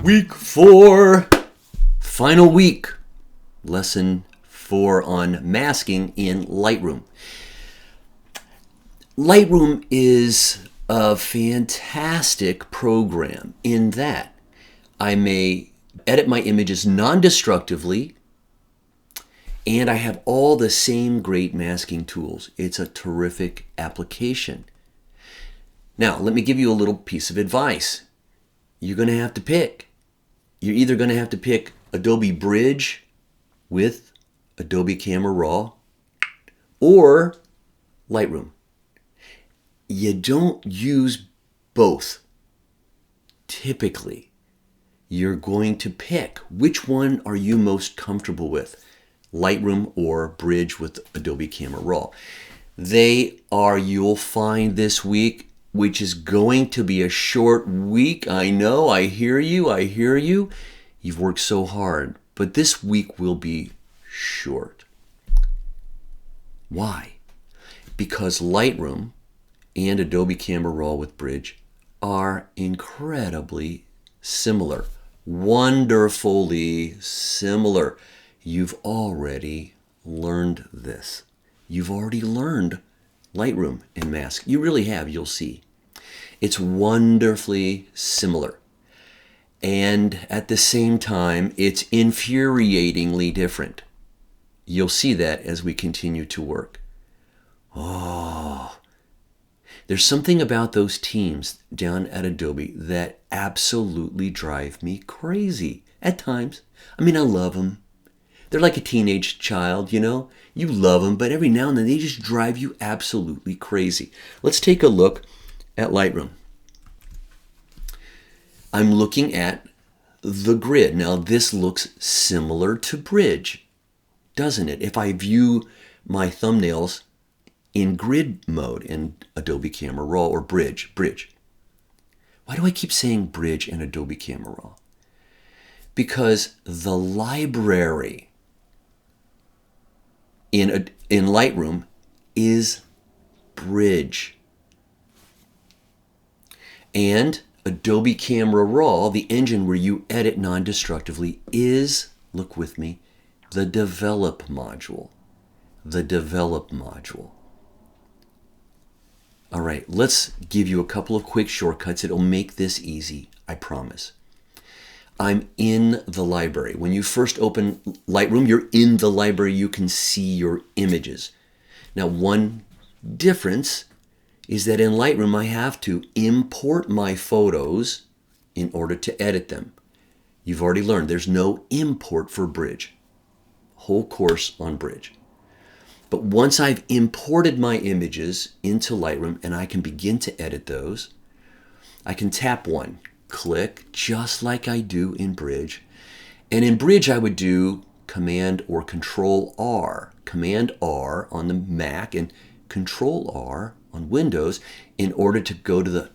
Week 4, final week, lesson 4 on masking in Lightroom. Lightroom is a fantastic program in that I may edit my images non-destructively, and I have all the same great masking tools. It's a terrific application. Now, let me give you a little piece of advice. You're going to have to pick. You're either going to have to pick Adobe Bridge with Adobe Camera Raw or Lightroom. You don't use both. Typically, you're going to pick which one are you most comfortable with, Lightroom or Bridge with Adobe Camera Raw. They are, you'll find this week, which is going to be a short week. I know, I hear you. You've worked so hard, but this week will be short. Why? Because Lightroom and Adobe Camera Raw with Bridge are incredibly similar, wonderfully similar. You've already learned this. You've already learned Lightroom and mask. You really have, you'll see. It's wonderfully similar. And at the same time, it's infuriatingly different. You'll see that as we continue to work. There's something about those teams down at Adobe that absolutely drive me crazy at times. I mean, I love them. They're like a teenage child, you know? You love them, but every now and then they just drive you absolutely crazy. Let's take a look at Lightroom. I'm looking at the grid. Now, this looks similar to Bridge, doesn't it? If I view my thumbnails in grid mode in Adobe Camera Raw or Bridge. Why do I keep saying Bridge and Adobe Camera Raw? Because the library in Lightroom is Bridge. And Adobe Camera Raw, the engine where you edit non-destructively, is, look with me, the Develop module. The Develop module. All right, let's give you a couple of quick shortcuts. It'll make this easy, I promise. I'm in the library. When you first open Lightroom, you're in the library. You can see your images. Now, one difference is that in Lightroom, I have to import my photos in order to edit them. You've already learned there's no import for Bridge. Whole course on Bridge. But once I've imported my images into Lightroom and I can begin to edit those, I can tap one, click, just like I do in Bridge. And in Bridge, I would do Command or Control R. Command R on the Mac and Control R on Windows in order to go to the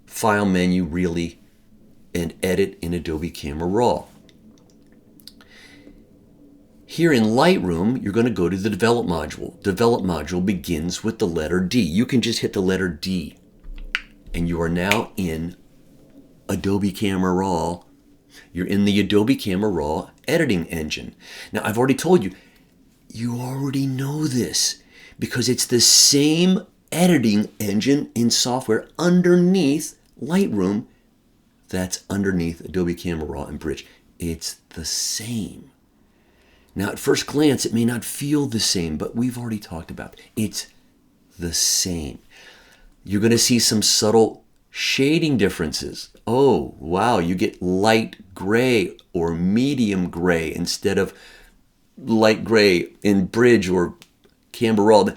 File menu really and edit in Adobe Camera Raw. Here in Lightroom, you're going to go to the Develop module. Develop module begins with the letter D. You can just hit the letter D, and you are now in Adobe Camera Raw. You're in the Adobe Camera Raw editing engine. Now, I've already told you, you already know this because it's the same editing engine in software underneath Lightroom that's underneath Adobe Camera Raw and Bridge. It's the same. Now, at first glance, it may not feel the same, but we've already talked about it. It's the same. You're going to see some subtle shading differences. Oh, wow, you get light gray or medium gray instead of light gray in Bridge or Camera Raw.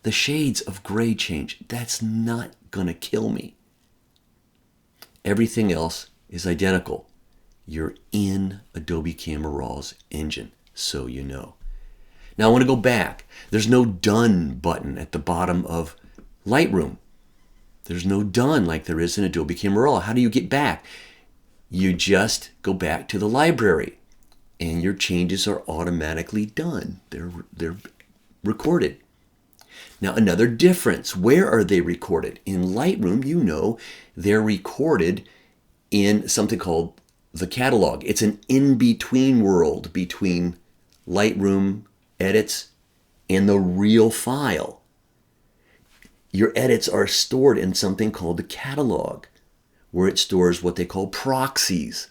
The shades of gray change. That's not going to kill me. Everything else is identical. You're in Adobe Camera Raw's engine. So you know. Now I want to go back. There's no done button at the bottom of Lightroom. There's no done like there is in Adobe Camera Raw. How do you get back? You just go back to the library and your changes are automatically done. They're recorded. Now another difference, where are they recorded? In Lightroom, you know, they're recorded in something called the catalog. It's an in-between world between Lightroom edits and the real file. Your edits are stored in something called the catalog, where it stores what they call proxies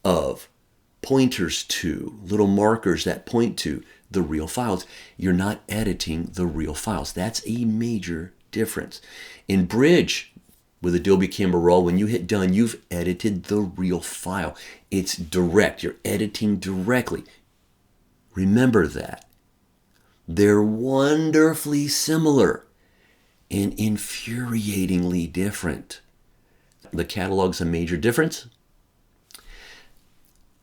of, pointers to, little markers that point to the real files. You're not editing the real files. That's a major difference. In Bridge with Adobe Camera Raw, when you hit done, you've edited the real file. It's direct. You're editing directly. Remember that. They're wonderfully similar and infuriatingly different. The catalog's a major difference.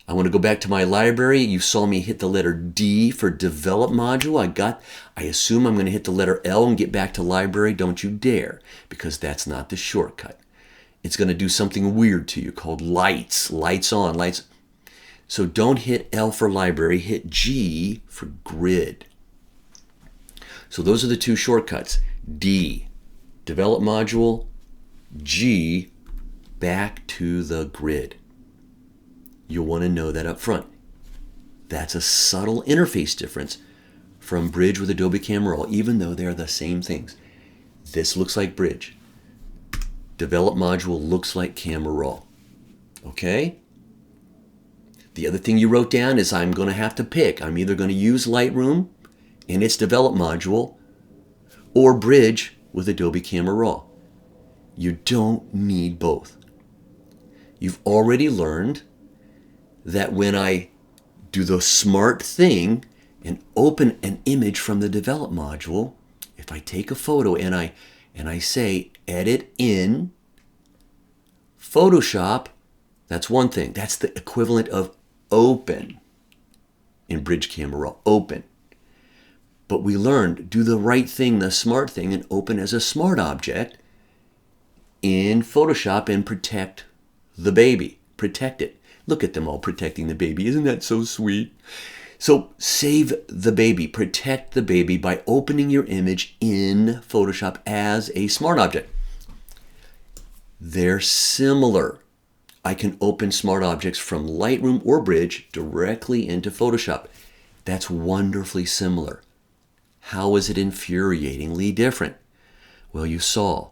I want to go back to my library. You saw me hit the letter D for develop module. I assume I'm going to hit the letter L and get back to library. Don't you dare, because that's not the shortcut. It's going to do something weird to you called lights on, lights. So don't hit L for library, hit G for grid. So those are the two shortcuts. D, develop module, G, back to the grid. You'll want to know that up front. That's a subtle interface difference from Bridge with Adobe Camera Raw, even though they're the same things. This looks like Bridge. Develop module looks like Camera Raw. Okay? The other thing you wrote down is I'm going to have to pick. I'm either going to use Lightroom and its develop module or Bridge with Adobe Camera Raw. You don't need both. You've already learned that when I do the smart thing and open an image from the develop module, if I take a photo and I say edit in Photoshop, that's one thing. That's the equivalent of open in Bridge Camera Raw, open. But we learned do the right thing, the smart thing, and open as a smart object in Photoshop and protect the baby. Protect it. Look at them all protecting the baby. Isn't that so sweet? So save the baby, protect the baby by opening your image in Photoshop as a smart object. They're similar. I can open smart objects from Lightroom or Bridge directly into Photoshop. That's wonderfully similar. How is it infuriatingly different? Well, you saw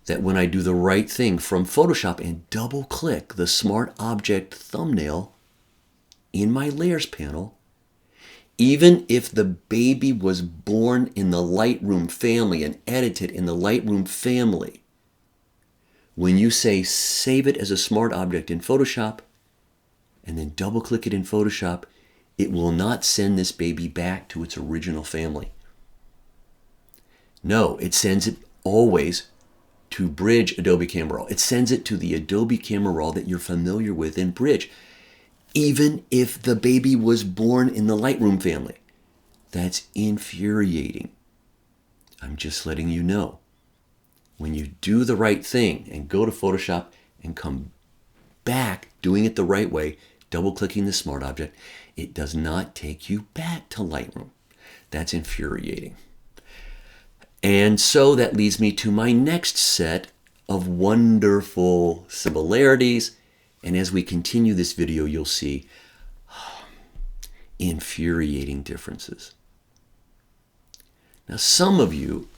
that when I do the right thing from Photoshop and double click the smart object thumbnail in my layers panel, even if the baby was born in the Lightroom family and edited in the Lightroom family, when you say save it as a smart object in Photoshop and then double click it in Photoshop, it will not send this baby back to its original family. No, it sends it always to Bridge Adobe Camera Raw. It sends it to the Adobe Camera Raw that you're familiar with in Bridge, even if the baby was born in the Lightroom family. That's infuriating. I'm just letting you know. When you do the right thing and go to Photoshop and come back doing it the right way, double-clicking the smart object, it does not take you back to Lightroom. That's infuriating. And so that leads me to my next set of wonderful similarities. And as we continue this video, you'll see infuriating differences. Now, some of you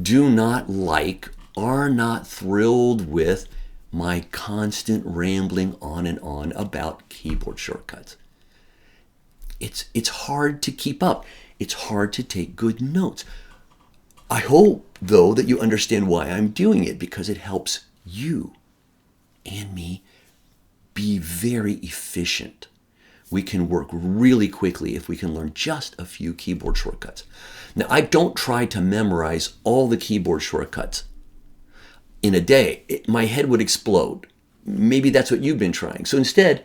do not like, are not thrilled with my constant rambling on and on about keyboard shortcuts. It's hard to keep up. It's hard to take good notes. I hope, though, that you understand why I'm doing it, because it helps you and me be very efficient. We can work really quickly if we can learn just a few keyboard shortcuts. Now, I don't try to memorize all the keyboard shortcuts in a day. My head would explode. Maybe that's what you've been trying. So instead,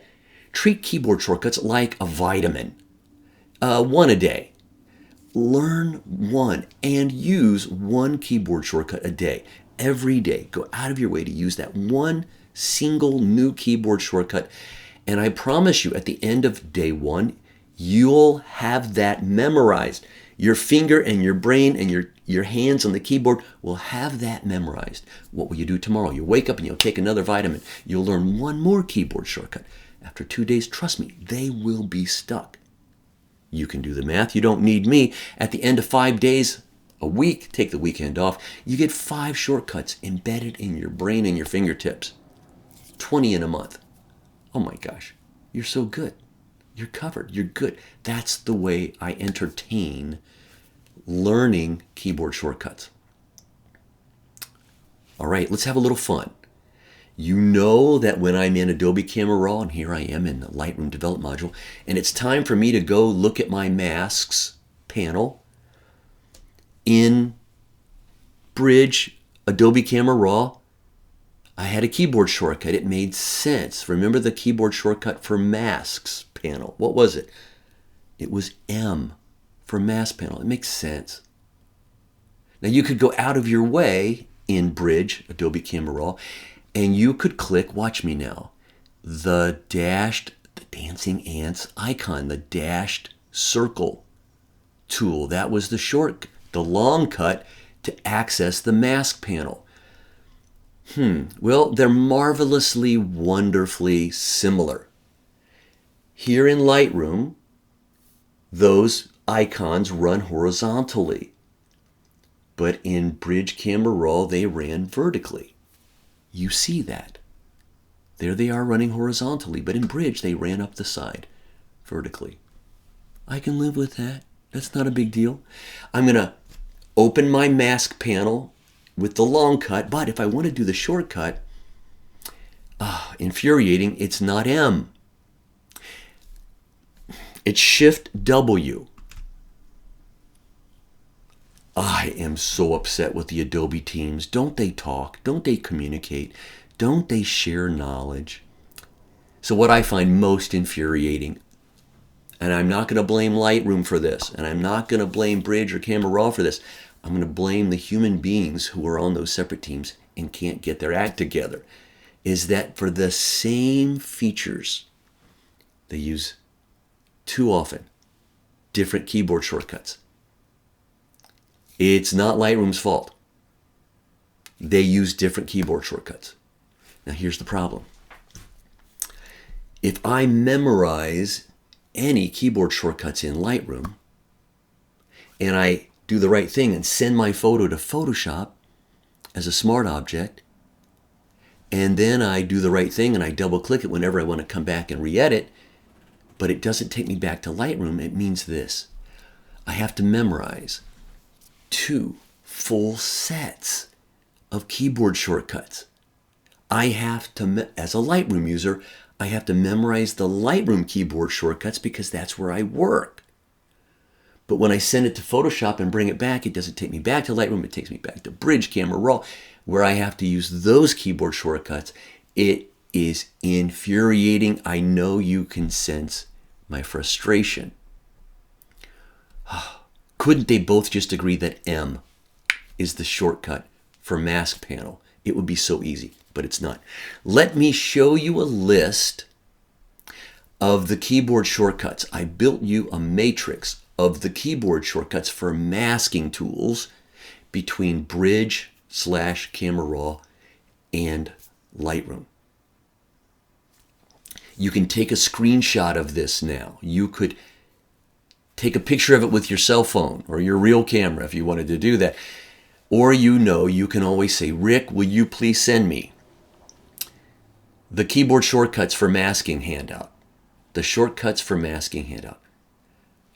treat keyboard shortcuts like a vitamin. One a day. Learn one and use one keyboard shortcut a day. Every day, go out of your way to use that one single new keyboard shortcut. And I promise you, at the end of day one, you'll have that memorized. Your finger and your brain and your hands on the keyboard will have that memorized. What will you do tomorrow? You wake up and you'll take another vitamin. You'll learn one more keyboard shortcut. After 2 days, trust me, they will be stuck. You can do the math. You don't need me. At the end of 5 days, a week, take the weekend off, you get 5 shortcuts embedded in your brain and your fingertips. 20 in a month. Oh my gosh, you're so good. You're covered. You're good. That's the way I entertain learning keyboard shortcuts. All right, let's have a little fun. You know that when I'm in Adobe Camera Raw, and here I am in the Lightroom Develop module, and it's time for me to go look at my masks panel in Bridge, Adobe Camera Raw, I had a keyboard shortcut. It made sense. Remember the keyboard shortcut for masks panel? What was it? It was M for mask panel. It makes sense. Now you could go out of your way in Bridge, Adobe Camera Raw, and you could click, watch me now, the dancing ants icon, the dashed circle tool. That was the long cut to access the mask panel. Well, they're marvelously, wonderfully similar. Here in Lightroom, those icons run horizontally. But in Bridge Camera Raw, they ran vertically. You see that. There they are running horizontally, but in Bridge, they ran up the side vertically. I can live with that. That's not a big deal. I'm going to open my mask panel with the long cut, but if I want to do the shortcut, infuriating, it's not M. It's Shift W. I am so upset with the Adobe teams. Don't they talk? Don't they communicate? Don't they share knowledge? So what I find most infuriating, and I'm not going to blame Lightroom for this, and I'm not going to blame Bridge or Camera Raw for this. I'm going to blame the human beings who are on those separate teams and can't get their act together, is that for the same features, they use too often different keyboard shortcuts. It's not Lightroom's fault. They use different keyboard shortcuts. Now here's the problem. If I memorize any keyboard shortcuts in Lightroom, and I do the right thing and send my photo to Photoshop as a smart object, and then I do the right thing and I double click it whenever I want to come back and re-edit, but it doesn't take me back to Lightroom, it means this. I have to memorize 2 full sets of keyboard shortcuts. I have to, as a Lightroom user, I have to memorize the Lightroom keyboard shortcuts because that's where I work. But when I send it to Photoshop and bring it back, it doesn't take me back to Lightroom. It takes me back to Bridge, Camera Raw, where I have to use those keyboard shortcuts. It is infuriating. I know you can sense my frustration. Couldn't they both just agree that M is the shortcut for mask panel? It would be so easy, but it's not. Let me show you a list of the keyboard shortcuts. I built you a matrix of the keyboard shortcuts for masking tools between Bridge/Camera Raw and Lightroom. You can take a screenshot of this now. You could take a picture of it with your cell phone or your real camera if you wanted to do that. Or you can always say, Rick, will you please send me the keyboard shortcuts for masking handout? The shortcuts for masking handout.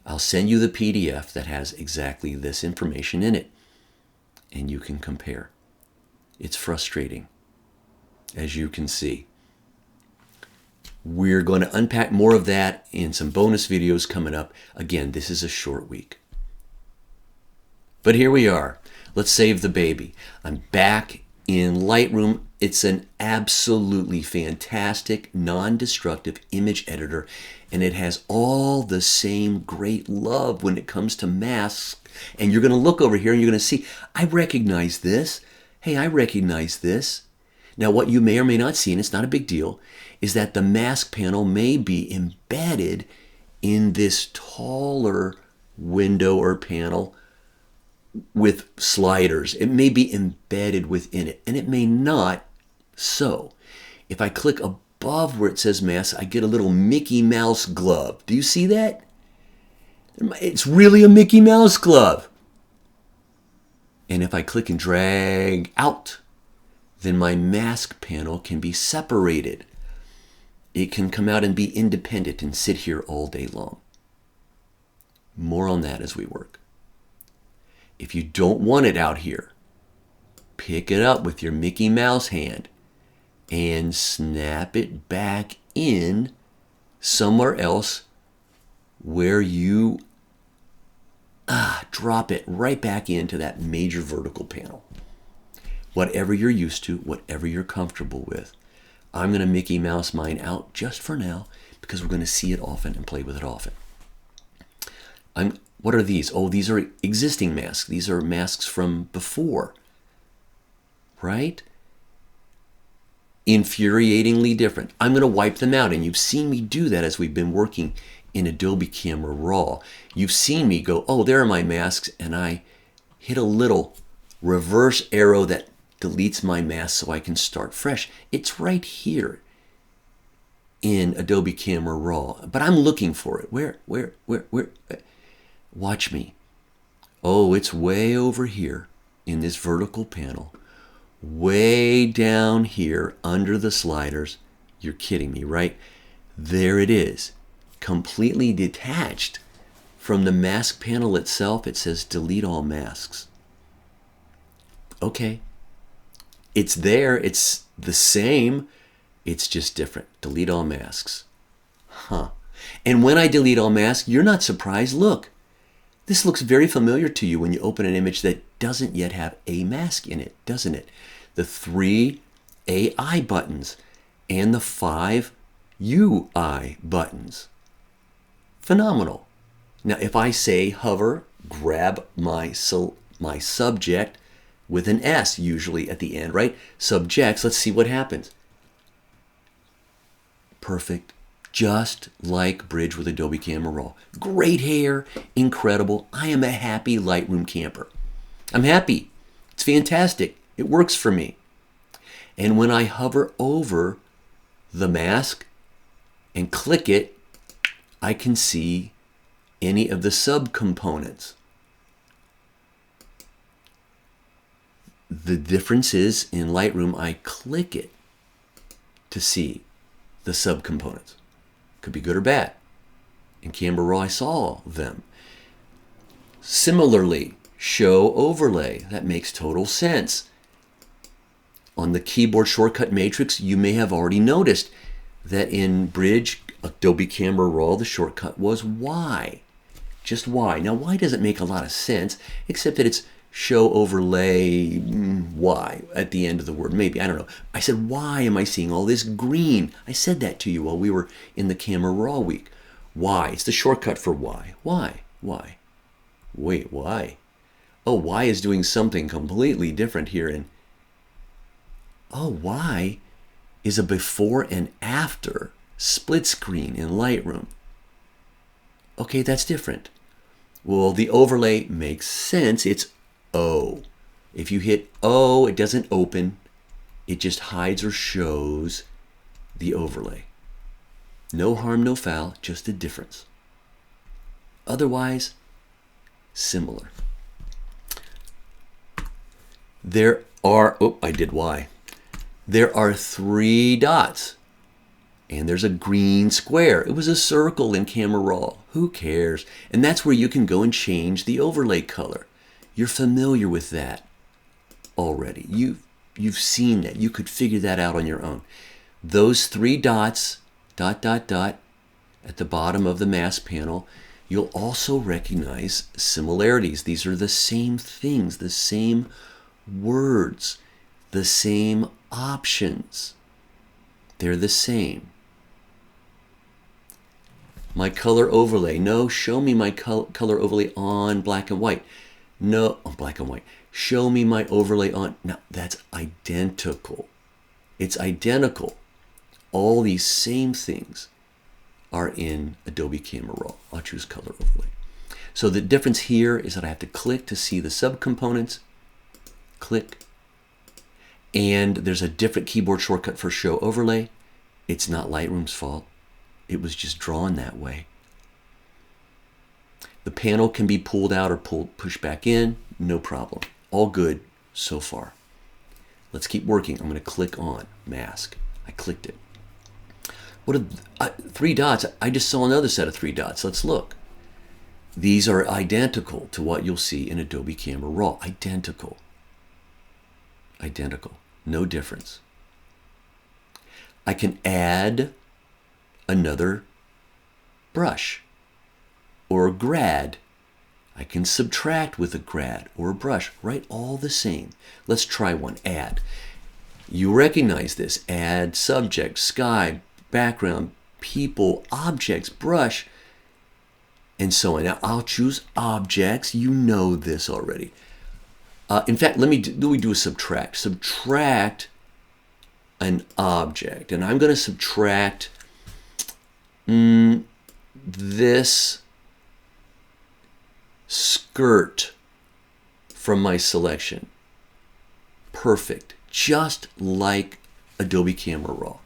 I'll send you the PDF that has exactly this information in it, and you can compare. It's frustrating, as you can see. We're going to unpack more of that in some bonus videos coming up. Again, this is a short week. But here we are. Let's save the baby. I'm back in Lightroom. It's an absolutely fantastic, non-destructive image editor, and it has all the same great love when it comes to masks. And you're going to look over here and you're going to see, I recognize this. Hey, I recognize this. Now, what you may or may not see, and it's not a big deal, is that the mask panel may be embedded in this taller window or panel with sliders. It may be embedded within it, and it may not. So if I click above where it says mask, I get a little Mickey Mouse glove. Do you see that? It's really a Mickey Mouse glove. And if I click and drag out, then my mask panel can be separated. It can come out and be independent and sit here all day long. More on that as we work. If you don't want it out here, pick it up with your Mickey Mouse hand and snap it back in somewhere else where you drop it right back into that major vertical panel. Whatever you're used to, whatever you're comfortable with. I'm going to Mickey Mouse mine out just for now because we're going to see it often and play with it often. What are these? Oh, these are existing masks. These are masks from before, right? Infuriatingly different. I'm going to wipe them out, and you've seen me do that as we've been working in Adobe Camera Raw. You've seen me go, oh, there are my masks, and I hit a little reverse arrow that deletes my mask so I can start fresh. It's right here in Adobe Camera Raw, but I'm looking for it. Where? Watch me. Oh, it's way over here in this vertical panel, way down here under the sliders. You're kidding me, right? There it is, completely detached from the mask panel itself. It says delete all masks. Okay. It's there. It's the same. It's just different. Delete all masks. Huh. And when I delete all masks, you're not surprised. Look, this looks very familiar to you when you open an image that doesn't yet have a mask in it, doesn't it? The 3 AI buttons and the 5 UI buttons. Phenomenal. Now, if I say hover, grab my subject with an S usually at the end, right? Subjects, let's see what happens. Perfect. Just like Bridge with Adobe Camera Raw. Great hair, incredible. I am a happy Lightroom camper. I'm happy. It's fantastic. It works for me. And when I hover over the mask and click it, I can see any of the subcomponents. The difference is in Lightroom, I click it to see the subcomponents. Could be good or bad. In Camera Raw, I saw them. Similarly, show overlay. That makes total sense. On the keyboard shortcut matrix, you may have already noticed that in Bridge, Adobe Camera Raw, the shortcut was Y. Just Y. Now, Y doesn't make a lot of sense, except that it's show overlay Y at the end of the word. Maybe, I don't know. I said, why am I seeing all this green? I said that to you while we were in the Camera Raw week. Y. It's the shortcut for Y. Why? Why? Wait, why? Oh, Y is doing something completely different here. And oh, Y is a before and after split screen in Lightroom. Okay, that's different. Well, the overlay makes sense. It's O. If you hit O, it doesn't open. It just hides or shows the overlay. No harm, no foul, just a difference. Otherwise, similar. There are, oh, I did Y. There are 3 dots. And there's a green square. It was a circle in Camera Raw. Who cares? And that's where you can go and change the overlay color. You're familiar with that already. You've seen that. You could figure that out on your own. Those 3 dots, dot, dot, dot, at the bottom of the mask panel, you'll also recognize similarities. These are the same things, the same words, the same options. They're the same. My color overlay. No, show me my color overlay on black and white. No, on black and white. Show me my overlay on... Now, that's identical. It's identical. All these same things are in Adobe Camera Raw. I'll choose color overlay. So the difference here is that I have to click to see the subcomponents. Click. And there's a different keyboard shortcut for show overlay. It's not Lightroom's fault. It was just drawn that way. The panel can be pulled out or pushed back in, no problem. All good so far. Let's keep working. I'm going to click on mask. I clicked it. What are 3 dots? I just saw another set of 3 dots. Let's look. These are identical to what you'll see in Adobe Camera Raw. Identical. Identical. No difference. I can add another brush or a grad. I can subtract with a grad or a brush, right? All the same. Let's try one. Add. You recognize this. Add subject, sky, background, people, objects, brush, and so on. Now I'll choose objects. You know this already. In fact, let me do a subtract. Subtract an object, and I'm going to subtract this skirt from my selection. Perfect, just like Adobe Camera Raw.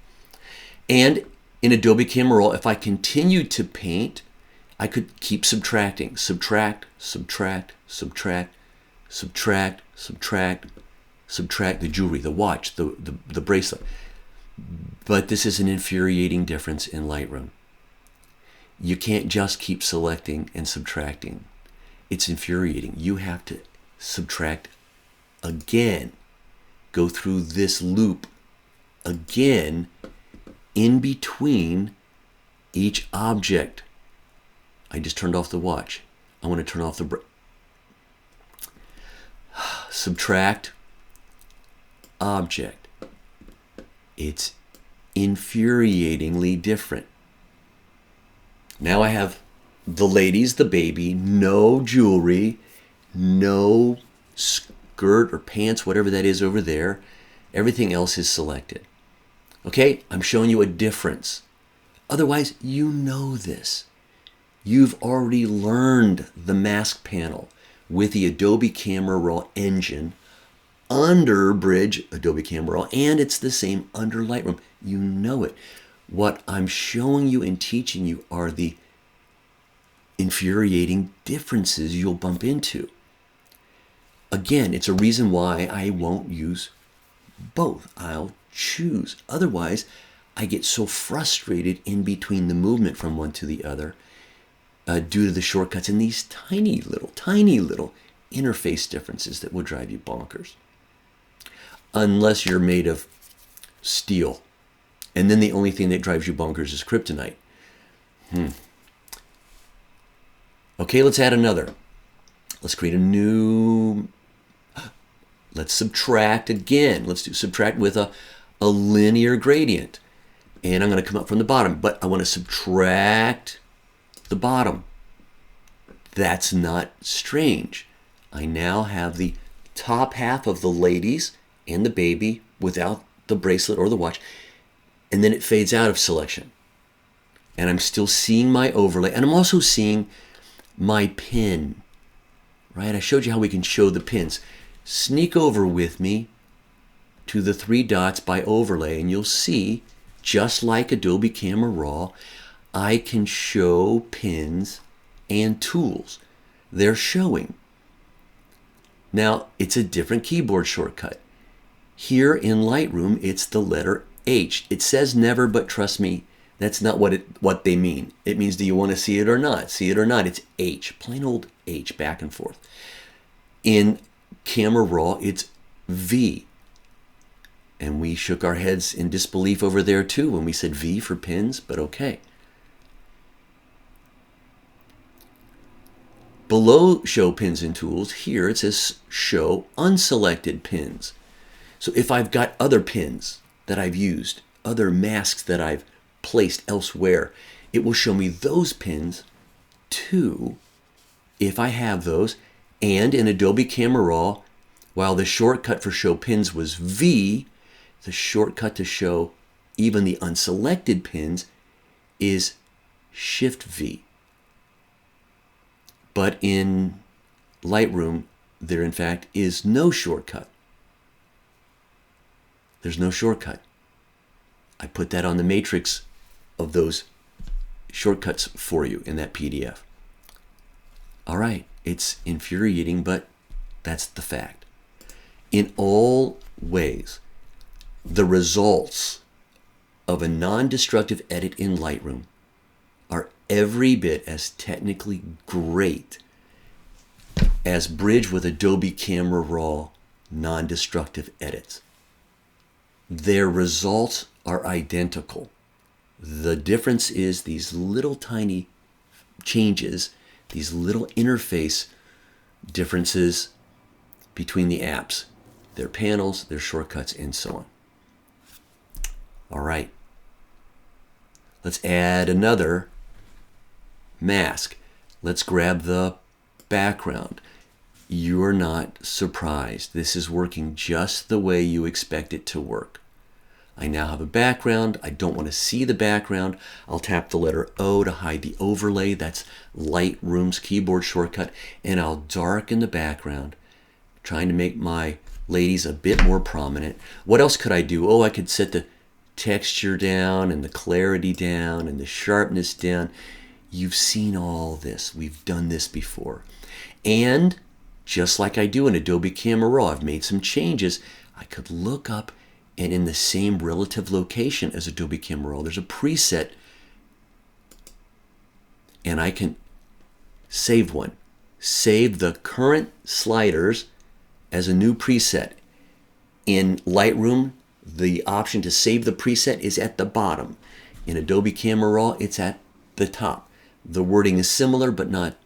And in Adobe Camera Raw, if I continued to paint, I could keep subtracting. Subtract, subtract, subtract, subtract, subtract, subtract the jewelry, the watch, the bracelet. But this is an infuriating difference in Lightroom. You can't just keep selecting and subtracting. It's infuriating. You have to subtract again. Go through this loop again in between each object. I just turned off the watch. I want to turn off the subtract object. It's infuriatingly different. Now I have the ladies, the baby, no jewelry, no skirt or pants, whatever that is over there. Everything else is selected. Okay, I'm showing you a difference. Otherwise, you know this. You've already learned the mask panel with the Adobe Camera Raw engine under Bridge Adobe Camera Raw, and it's the same under Lightroom. You know it. What I'm showing you and teaching you are the infuriating differences you'll bump into. Again, it's a reason why I won't use both. I'll choose. Otherwise, I get so frustrated in between the movement from one to the other due to the shortcuts and these tiny little interface differences that will drive you bonkers. Unless you're made of steel. And then the only thing that drives you bonkers is kryptonite. Okay, let's add another. Let's create a new... Let's subtract again. Let's do subtract with a linear gradient. And I'm going to come up from the bottom, but I want to subtract the bottom. That's not strange. I now have the top half of the ladies and the baby without the bracelet or the watch, and then it fades out of selection. And I'm still seeing my overlay, and I'm also seeing my pin, right? I showed you how we can show the pins. Sneak over with me to the 3 dots by overlay, and you'll see, just like Adobe Camera Raw, I can show pins and tools. They're showing. Now, it's a different keyboard shortcut. Here in Lightroom, it's the letter H. It says never, but trust me, that's not what they mean. It means, do you want to see it or not? See it or not? It's H, plain old H, back and forth. In Camera Raw, it's V. And we shook our heads in disbelief over there too when we said V for pins, but okay. Below show pins and tools, here it says show unselected pins. So if I've got other pins that I've used, other masks that I've placed elsewhere, it will show me those pins too, if I have those. And in Adobe Camera Raw, while the shortcut for show pins was V, the shortcut to show even the unselected pins is Shift V. But in Lightroom, there in fact is no shortcut. There's no shortcut. I put that on the matrix of those shortcuts for you in that PDF. All right, it's infuriating, but that's the fact. In all ways, the results of a non-destructive edit in Lightroom are every bit as technically great as Bridge with Adobe Camera Raw non-destructive edits. Their results are identical. The difference is these little tiny changes, these little interface differences between the apps, their panels, their shortcuts, and so on. All right. Let's add another mask. Let's grab the background. You're not surprised. This is working just the way you expect it to work. I now have a background. I don't want to see the background. I'll tap the letter O to hide the overlay. That's Lightroom's keyboard shortcut. And I'll darken the background, trying to make my ladies a bit more prominent. What else could I do? Oh, I could set the texture down and the clarity down and the sharpness down. You've seen all this. We've done this before. And just like I do in Adobe Camera Raw, I've made some changes. I could look up, and in the same relative location as Adobe Camera Raw, there's a preset, and I can save one. Save the current sliders as a new preset. In Lightroom, the option to save the preset is at the bottom. In Adobe Camera Raw, it's at the top. The wording is similar but not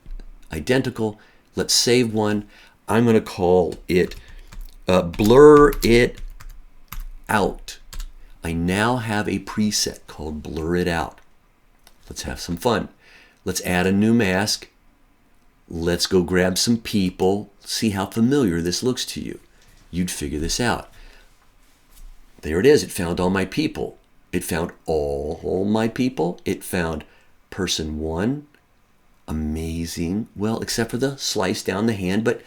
identical. Let's save one. I'm going to call it Blur It Out. I now have a preset called Blur It Out. Let's have some fun. Let's add a new mask. Let's go grab some people. See how familiar this looks to you. You'd figure this out. There it is. It found all my people. It found all my people. It found person one. Amazing. Well, except for the slice down the hand, but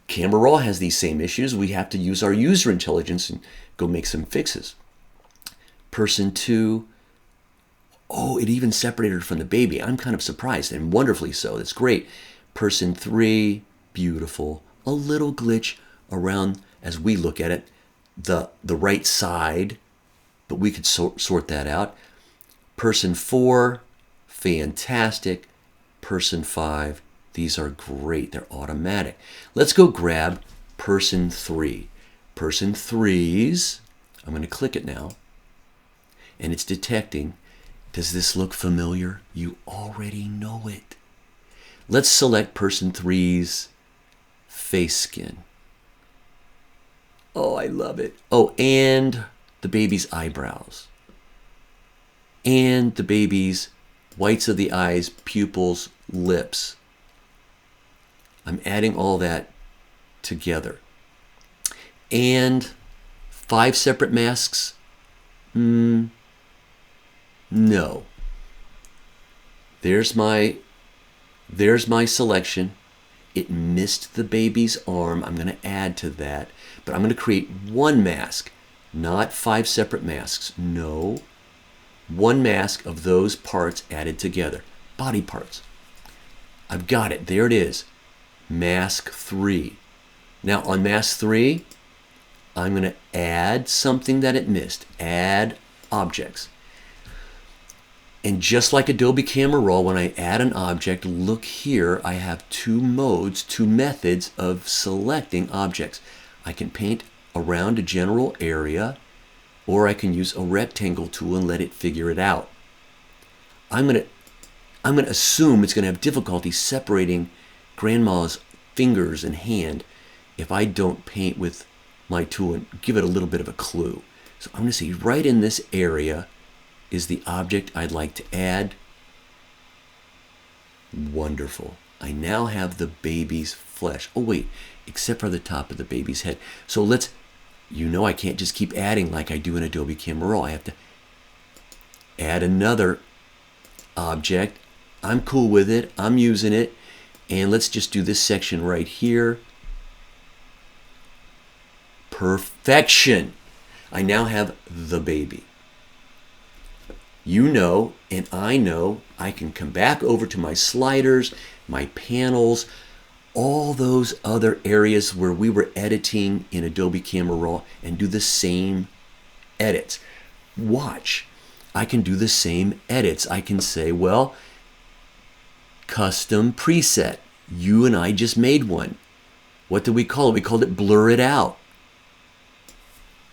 Camera Raw has these same issues. We have to use our user intelligence and go make some fixes. Person two. Oh, it even separated from the baby. I'm kind of surprised, and wonderfully so. That's great. Person three. Beautiful. A little glitch around, as we look at it, the right side, but we could sort that out. Person four. Fantastic. Person five. These are great. They're automatic. Let's go grab person three. Person threes. I'm going to click it now. And it's detecting. Does this look familiar? You already know it. Let's select person three's face skin. Oh, I love it. Oh, and the baby's eyebrows. And the baby's whites of the eyes, pupils, lips. I'm adding all that together. And 5 separate masks? No. There's my selection. It missed the baby's arm. I'm going to add to that. But I'm going to create one mask, not 5 separate masks. No. One mask of those parts added together. Body parts. I've got it. There it is. Mask 3. Now on mask 3, I'm going to add something that it missed. Add objects. And just like Adobe Camera Raw, when I add an object, look here, I have 2 modes, 2 methods of selecting objects. I can paint around a general area, or I can use a rectangle tool and let it figure it out. I'm going to assume it's going to have difficulty separating Grandma's fingers and hand if I don't paint with my tool and give it a little bit of a clue. So I'm going to say right in this area is the object I'd like to add. Wonderful. I now have the baby's flesh. Oh wait, except for the top of the baby's head. So let's, I can't just keep adding like I do in Adobe Camera Raw. I have to add another object. I'm cool with it. I'm using it. And let's just do this section right here. Perfection. I now have the baby. you know, and I know, I can come back over to my sliders, my panels, all those other areas where we were editing in Adobe Camera Raw and do the same edits. Watch, I can do the same edits. I can say, well, custom preset. You and I just made one. What did we call it? We called it blur it out.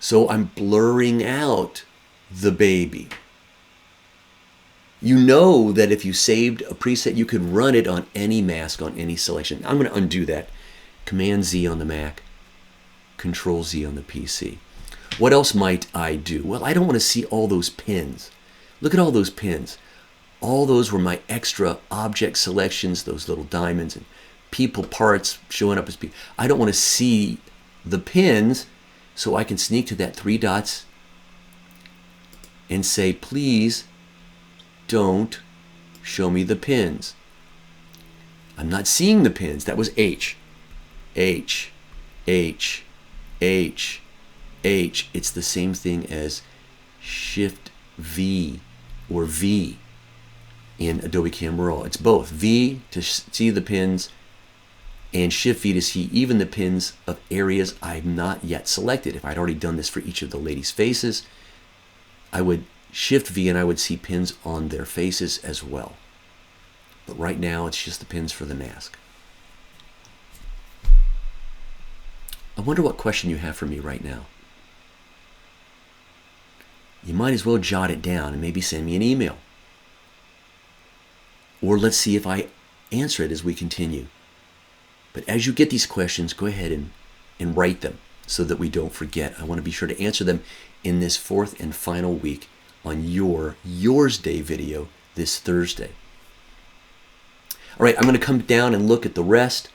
So I'm blurring out the baby. You know that if you saved a preset, you could run it on any mask, on any selection. I'm going to undo that. Command Z on the Mac, Control Z on the PC. What else might I do? Well, I don't want to see all those pins. Look at all those pins. All those were my extra object selections, those little diamonds and people parts showing up as people. I don't want to see the pins, so I can sneak to that 3 dots and say, please don't show me the pins. I'm not seeing the pins. That was H. H, H, H, H. It's the same thing as Shift V or V in Adobe Camera Raw. It's both V to see the pins and Shift V to see even the pins of areas I've not yet selected. If I'd already done this for each of the ladies' faces, I would Shift V and I would see pins on their faces as well. But right now it's just the pins for the mask. I wonder what question you have for me right now. You might as well jot it down and maybe send me an email. Or let's see if I answer it as we continue. But as you get these questions, go ahead and write them so that we don't forget. I want to be sure to answer them in this 4th and final week on Yours Day video this Thursday. All right, I'm going to come down and look at the rest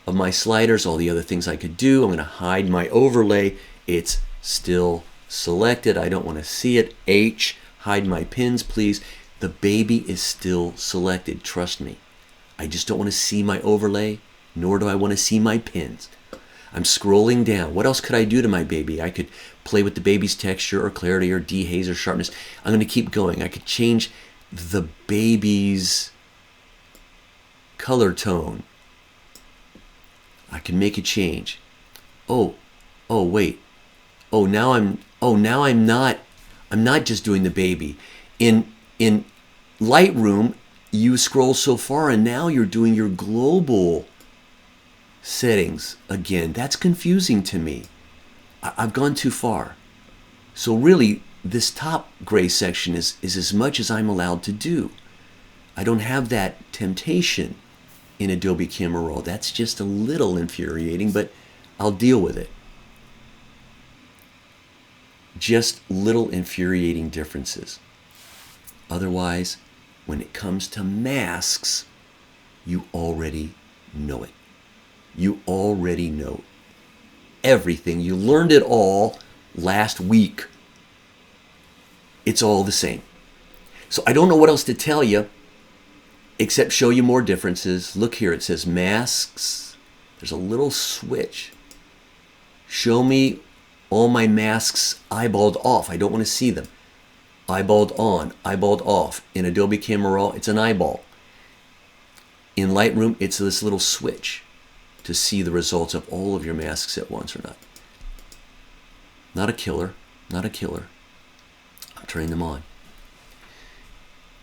of my sliders, all the other things I could do. I'm going to hide my overlay. It's still selected. I don't want to see it. H, hide my pins, please. The baby is still selected. Trust me. I just don't want to see my overlay, nor do I want to see my pins. I'm scrolling down. What else could I do to my baby? I could play with the baby's texture or clarity or dehaze or sharpness. I'm going to keep going. I could change the baby's color tone. I can make a change. Oh, wait. Now I'm not just doing the baby. In Lightroom, you scroll so far and now you're doing your global settings again. That's confusing to me. I've gone too far. So really, this top gray section is as much as I'm allowed to do. I don't have that temptation in Adobe Camera Raw. That's just a little infuriating, but I'll deal with it. Just little infuriating differences. Otherwise, when it comes to masks, you already know it. You already know everything. You learned it all last week. It's all the same. So I don't know what else to tell you except show you more differences. Look here, it says masks. There's a little switch. Show me all my masks eyeballed off. I don't want to see them. Eyeballed on, eyeballed off. In Adobe Camera Raw, it's an eyeball. In Lightroom, it's this little switch to see the results of all of your masks at once or not. Not a killer, not a killer. I'm turning them on.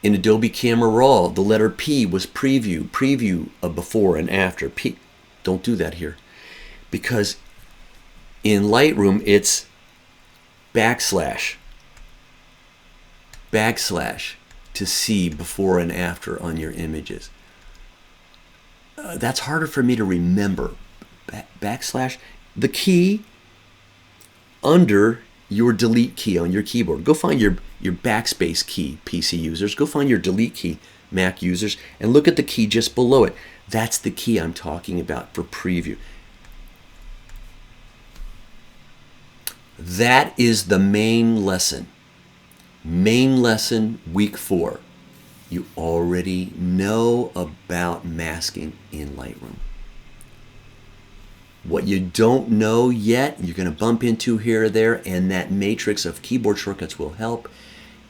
In Adobe Camera Raw, the letter P was preview of before and after. P, don't do that here. Because in Lightroom, it's backslash to see before and after on your images. That's harder for me to remember. Backslash, the key under your delete key on your keyboard. Go find your backspace key, PC users. Go find your delete key, Mac users, and look at the key just below it. That's the key I'm talking about for preview. That is the main lesson. Main lesson, week 4. You already know about masking in Lightroom. What you don't know yet, you're going to bump into here or there, and that matrix of keyboard shortcuts will help,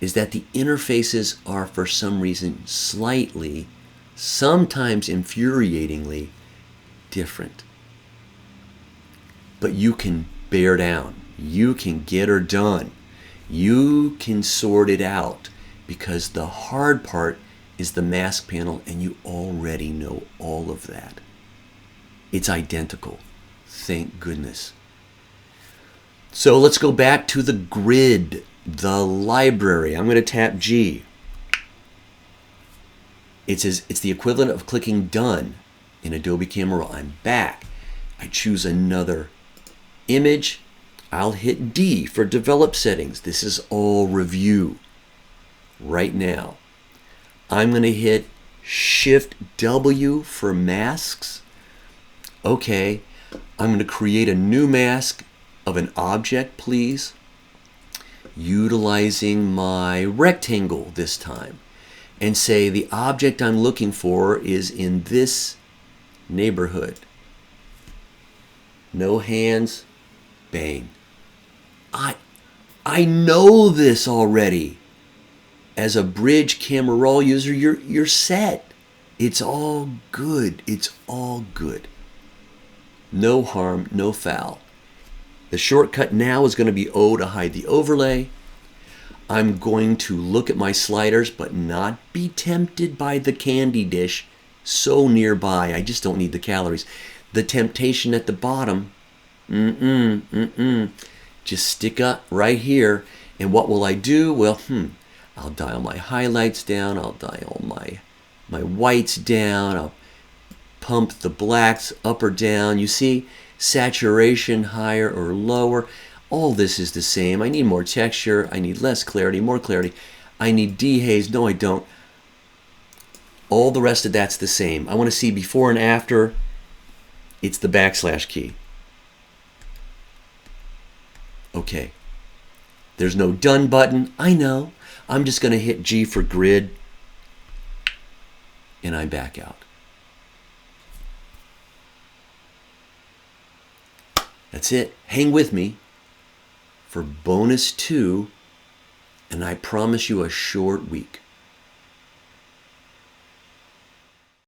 is that the interfaces are for some reason slightly, sometimes infuriatingly, different. But you can bear down. You can get her done. You can sort it out, because the hard part is the mask panel, and you already know all of that. It's identical. Thank goodness. So let's go back to the grid, the library. I'm going to tap G. It's the equivalent of clicking done in Adobe Camera Raw. I'm back. I choose another image. I'll hit D for develop settings. This is all review right now. I'm going to hit Shift W for masks. Okay, I'm going to create a new mask of an object, please, utilizing my rectangle this time, and say the object I'm looking for is in this neighborhood. No hands, bang. I know this already. As a Bridge Camera Raw user, you're set. It's all good. It's all good. No harm, no foul. The shortcut now is going to be O to hide the overlay. I'm going to look at my sliders, but not be tempted by the candy dish so nearby. I just don't need the calories. The temptation at the bottom, just stick up right here. And what will I do? Well, I'll dial my highlights down. I'll dial my whites down. I'll pump the blacks up or down. You see, saturation higher or lower. All this is the same. I need more texture. I need less clarity, more clarity. I need dehaze. No, I don't. All the rest of that's the same. I want to see before and after. It's the backslash key. Okay. There's no done button. I know. I'm just going to hit G for grid, and I back out. That's it. Hang with me for bonus 2, and I promise you a short week.